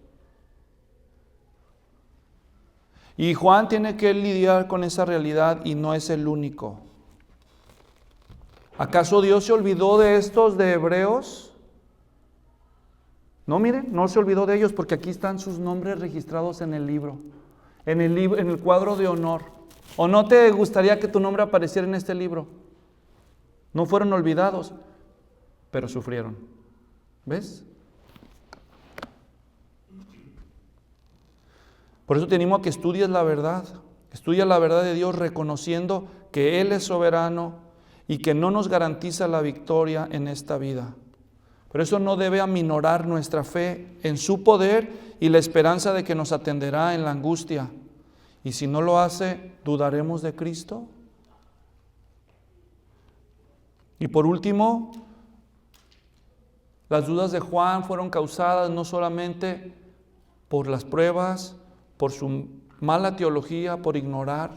Y Juan tiene que lidiar con esa realidad y no es el único. ¿Acaso Dios se olvidó de estos de Hebreos? No, miren, no se olvidó de ellos porque aquí están sus nombres registrados en el libro, en el cuadro de honor. ¿O no te gustaría que tu nombre apareciera en este libro? No fueron olvidados, pero sufrieron. ¿Ves? Por eso te animo a que estudies la verdad. Estudia la verdad de Dios reconociendo que Él es soberano y que no nos garantiza la victoria en esta vida. Pero eso no debe aminorar nuestra fe en su poder y la esperanza de que nos atenderá en la angustia. Y si no lo hace, ¿dudaremos de Cristo? Y por último, las dudas de Juan fueron causadas no solamente por las pruebas, por su mala teología, por ignorar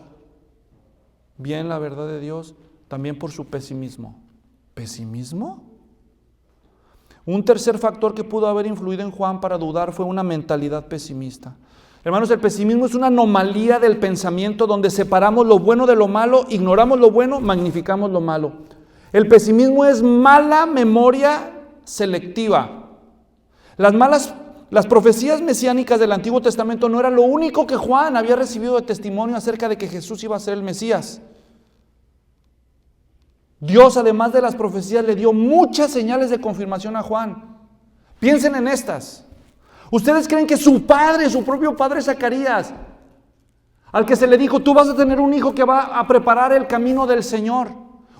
bien la verdad de Dios, también por su pesimismo. ¿Pesimismo? Un tercer factor que pudo haber influido en Juan para dudar fue una mentalidad pesimista. Hermanos, el pesimismo es una anomalía del pensamiento donde separamos lo bueno de lo malo, ignoramos lo bueno, magnificamos lo malo. El pesimismo es mala memoria selectiva. Las profecías mesiánicas del Antiguo Testamento no era lo único que Juan había recibido de testimonio acerca de que Jesús iba a ser el Mesías. Dios, además de las profecías, le dio muchas señales de confirmación a Juan. Piensen en estas. ¿Ustedes creen que su padre, su propio padre Zacarías, al que se le dijo, tú vas a tener un hijo que va a preparar el camino del Señor,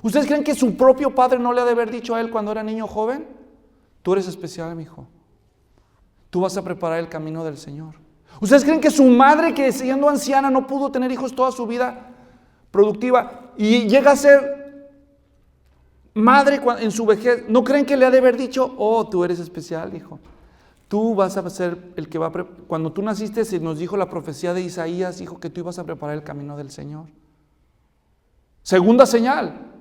¿ustedes creen que su propio padre no le ha de haber dicho a él cuando era niño joven? Tú eres especial, mi hijo. Tú vas a preparar el camino del Señor. ¿Ustedes creen que su madre, que siendo anciana no pudo tener hijos toda su vida productiva y llega a ser madre en su vejez, no creen que le ha de haber dicho, oh, tú eres especial, hijo? Tú vas a ser el que va a cuando tú naciste se nos dijo la profecía de Isaías, dijo que tú ibas a preparar el camino del Señor. Segunda señal.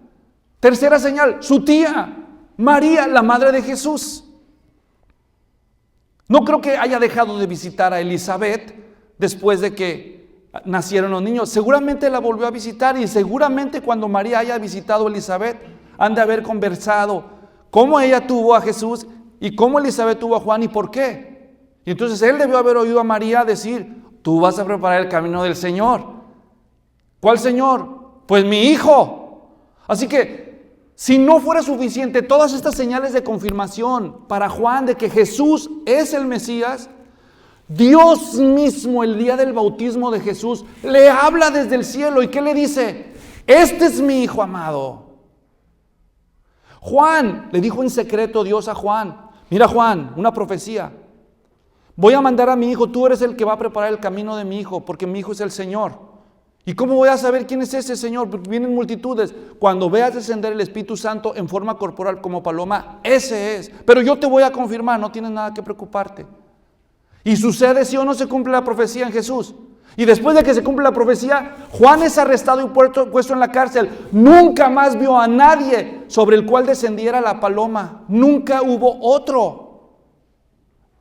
Tercera señal, su tía, María, la madre de Jesús. No creo que haya dejado de visitar a Elizabeth después de que nacieron los niños. Seguramente la volvió a visitar y seguramente cuando María haya visitado a Elizabeth, han de haber conversado cómo ella tuvo a Jesús y cómo Elizabeth tuvo a Juan y por qué. Y entonces él debió haber oído a María decir: tú vas a preparar el camino del Señor. ¿Cuál Señor? Pues mi hijo. Así que si no fuera suficiente todas estas señales de confirmación para Juan de que Jesús es el Mesías, Dios mismo el día del bautismo de Jesús le habla desde el cielo. ¿Y qué le dice? Este es mi hijo amado. Juan, le dijo en secreto Dios a Juan: mira Juan, una profecía. Voy a mandar a mi hijo, tú eres el que va a preparar el camino de mi hijo, porque mi hijo es el Señor. ¿Y cómo voy a saber quién es ese Señor? Porque vienen multitudes. Cuando veas descender el Espíritu Santo en forma corporal como paloma, ese es. Pero yo te voy a confirmar, no tienes nada que preocuparte. Y sucede, si o no se cumple la profecía en Jesús. Y después de que se cumple la profecía, Juan es arrestado y puesto en la cárcel. Nunca más vio a nadie sobre el cual descendiera la paloma. Nunca hubo otro.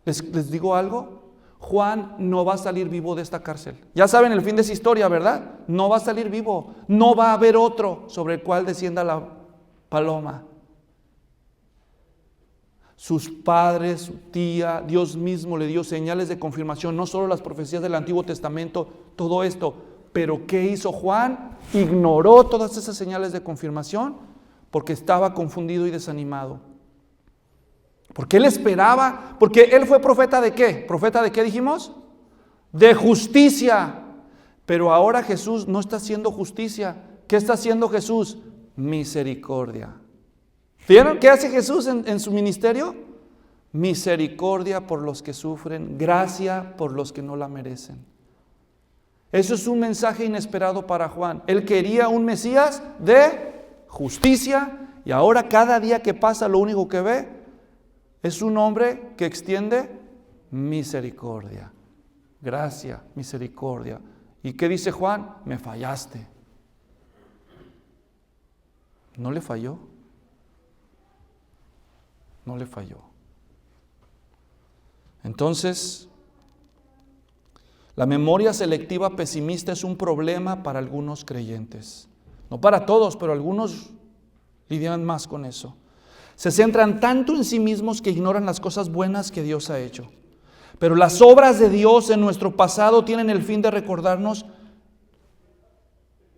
¿Les digo algo? Juan no va a salir vivo de esta cárcel. Ya saben el fin de esa historia, ¿verdad? No va a salir vivo. No va a haber otro sobre el cual descienda la paloma. Sus padres, su tía, Dios mismo le dio señales de confirmación, no solo las profecías del Antiguo Testamento, todo esto. Pero ¿qué hizo Juan? Ignoró todas esas señales de confirmación porque estaba confundido y desanimado. Porque él esperaba, porque él fue profeta ¿de qué? ¿Profeta de qué dijimos? De justicia. Pero ahora Jesús no está haciendo justicia. ¿Qué está haciendo Jesús? Misericordia. ¿Vieron qué hace Jesús en su ministerio? Misericordia por los que sufren, gracia por los que no la merecen. Eso es un mensaje inesperado para Juan. Él quería un Mesías de justicia y ahora cada día que pasa lo único que ve es un hombre que extiende misericordia, gracia, misericordia. ¿Y qué dice Juan? Me fallaste. ¿No le falló? No le falló. Entonces, la memoria selectiva pesimista es un problema para algunos creyentes. No para todos, pero algunos lidian más con eso. Se centran tanto en sí mismos que ignoran las cosas buenas que Dios ha hecho. Pero las obras de Dios en nuestro pasado tienen el fin de recordarnos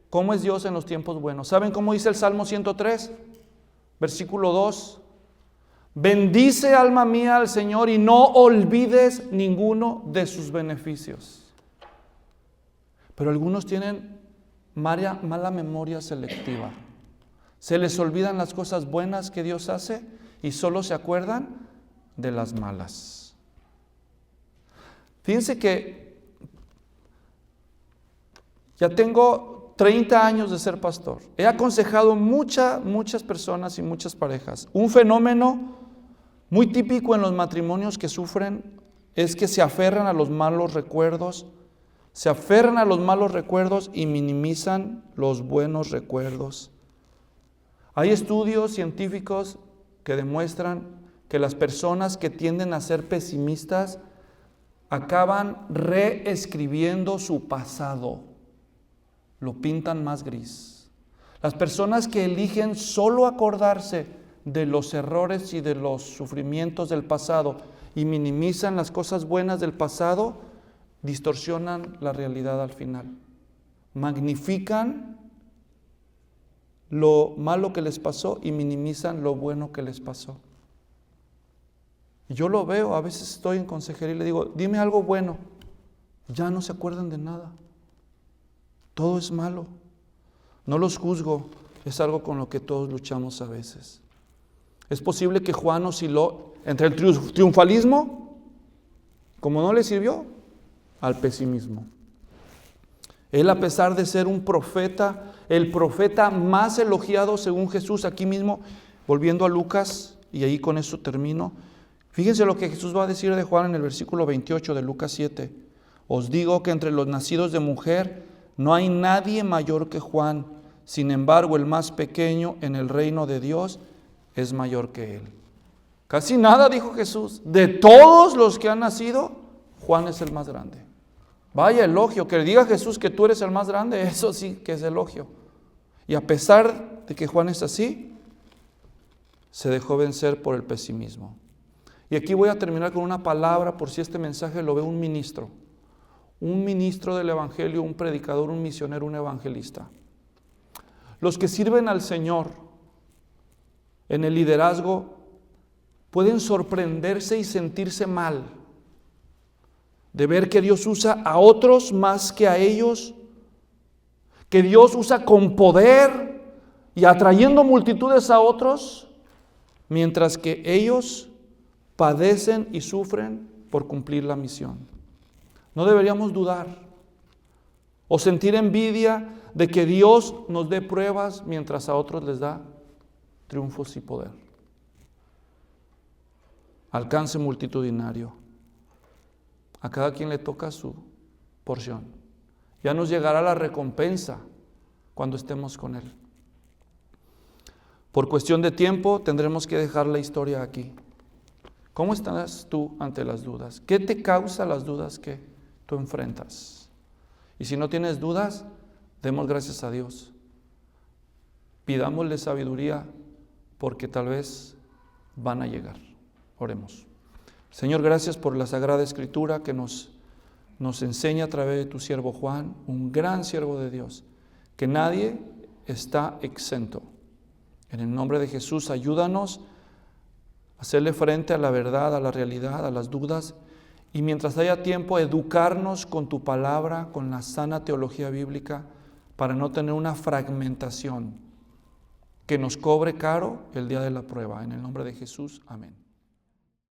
cómo es Dios en los tiempos buenos. ¿Saben cómo dice el Salmo 103? Versículo 2. Bendice alma mía al Señor y no olvides ninguno de sus beneficios. Pero algunos tienen mala memoria selectiva. Se les olvidan las cosas buenas que Dios hace y solo se acuerdan de las malas. Fíjense que ya tengo 30 años de ser pastor. He aconsejado muchas personas y muchas parejas. Un fenómeno muy típico en los matrimonios que sufren es que se aferran a los malos recuerdos, y minimizan los buenos recuerdos. Hay estudios científicos que demuestran que las personas que tienden a ser pesimistas acaban reescribiendo su pasado, lo pintan más gris. Las personas que eligen solo acordarse de los errores y de los sufrimientos del pasado y minimizan las cosas buenas del pasado, distorsionan la realidad al final. Magnifican lo malo que les pasó y minimizan lo bueno que les pasó. Y yo lo veo, a veces estoy en consejería y le digo, dime algo bueno. Ya no se acuerdan de nada. Todo es malo. No los juzgo, es algo con lo que todos luchamos a veces. Es posible que Juan osciló entre el triunfalismo, como no le sirvió, al pesimismo. Él, a pesar de ser un profeta, el profeta más elogiado según Jesús, aquí mismo, volviendo a Lucas, y ahí con eso termino. Fíjense lo que Jesús va a decir de Juan en el versículo 28 de Lucas 7. Os digo que entre los nacidos de mujer no hay nadie mayor que Juan. Sin embargo, el más pequeño en el reino de Dios es mayor que él. Casi nada, dijo Jesús. De todos los que han nacido, Juan es el más grande. Vaya elogio, que le diga a Jesús que tú eres el más grande, eso sí que es elogio. Y a pesar de que Juan es así, se dejó vencer por el pesimismo. Y aquí voy a terminar con una palabra, por si este mensaje lo ve un ministro del Evangelio, un predicador, un misionero, un evangelista. Los que sirven al Señor en el liderazgo pueden sorprenderse y sentirse mal de ver que Dios usa a otros más que a ellos, que Dios usa con poder y atrayendo multitudes a otros, mientras que ellos padecen y sufren por cumplir la misión. No deberíamos dudar o sentir envidia de que Dios nos dé pruebas mientras a otros les da triunfos y poder. Alcance multitudinario. A cada quien le toca su porción. Ya nos llegará la recompensa cuando estemos con Él. Por cuestión de tiempo tendremos que dejar la historia aquí. ¿Cómo estás tú ante las dudas? ¿Qué te causa las dudas que tú enfrentas? Y si no tienes dudas, demos gracias a Dios. Pidámosle sabiduría porque tal vez van a llegar. Oremos. Señor, gracias por la Sagrada Escritura que nos enseña a través de tu siervo Juan, un gran siervo de Dios, que nadie está exento. En el nombre de Jesús, ayúdanos a hacerle frente a la verdad, a la realidad, a las dudas, y mientras haya tiempo, educarnos con tu palabra, con la sana teología bíblica, para no tener una fragmentación que nos cobre caro el día de la prueba. En el nombre de Jesús, amén.